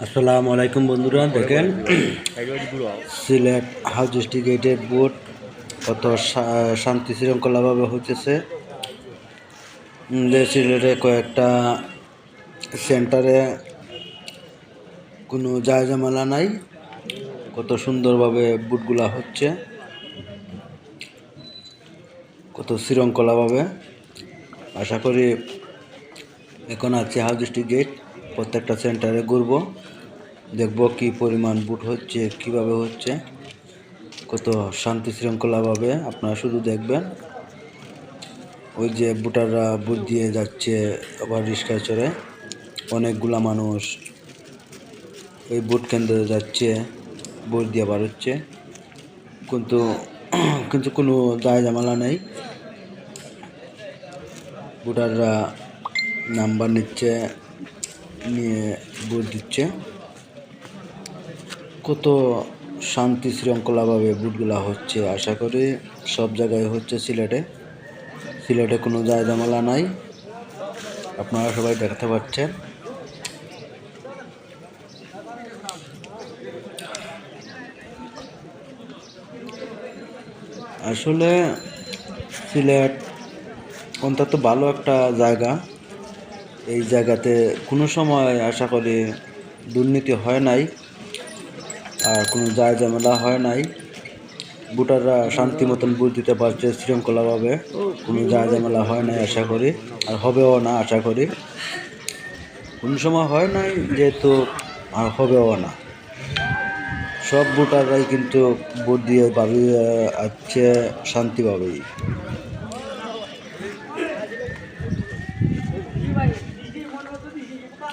আসসালামু আলাইকুম বন্ধুরা, দেখেন সিলেট হাউস ডিস্ট্রিক্টের বোট কত শান্তি শৃঙ্খলাভাবে হইতেছে। সিলেটে কয়েকটা সেন্টারে কোনো জায়জামালা নাই, কত সুন্দরভাবে বুটগুলা হচ্ছে, কত শৃঙ্খলাভাবে। আশা করি এখন আছে হাউস ডিস্ট্রিক্ট গেট, প্রত্যেকটা সেন্টারে ঘুরবো, দেখব কি পরিমাণ বুট হচ্ছে, কিভাবে হচ্ছে, কত শান্তি শৃঙ্খলাভাবে। আপনারা শুধু দেখবেন, ওই যে বুটাররা বুট দিয়ে যাচ্ছে, আবার রিক্সায় চড়ে অনেকগুলা মানুষ ওই বুট কেন্দ্রে যাচ্ছে, বুট দিয়ে বার হচ্ছে, কিন্তু কিন্তু কোনো দায় ঝামেলা নেই। বুটাররা নাম্বার নিচ্ছে, নিয়ে বুট দিচ্ছে, কত শান্তি শৃঙ্খলাভাবে বুটগুলা হচ্ছে। আশা করি সব জায়গায় হচ্ছে সিলেটে কোনো দায় ঝামেলা নাই, আপনারা সবাই দেখতে পাচ্ছেন। আসলে সিলেট অন্তত ভালো একটা জায়গা। এই জায়গাতে কোনো সময় আশা করি দুর্নীতি হয় নাই, আর কোনো দায় ঝামেলা হয় নাই। ভোটাররা শান্তি মতন ভোট দিতে পারছে শৃঙ্খলাভাবে, কোনো দায় ঝামেলা হয় নাই আশা করি, আর হবেও না আশা করি। কোনো সময় হয় নাই যেহেতু, আর হবেও না। সব ভোটাররাই কিন্তু ভোট দিয়ে ভাবে আছে শান্তিভাবেই।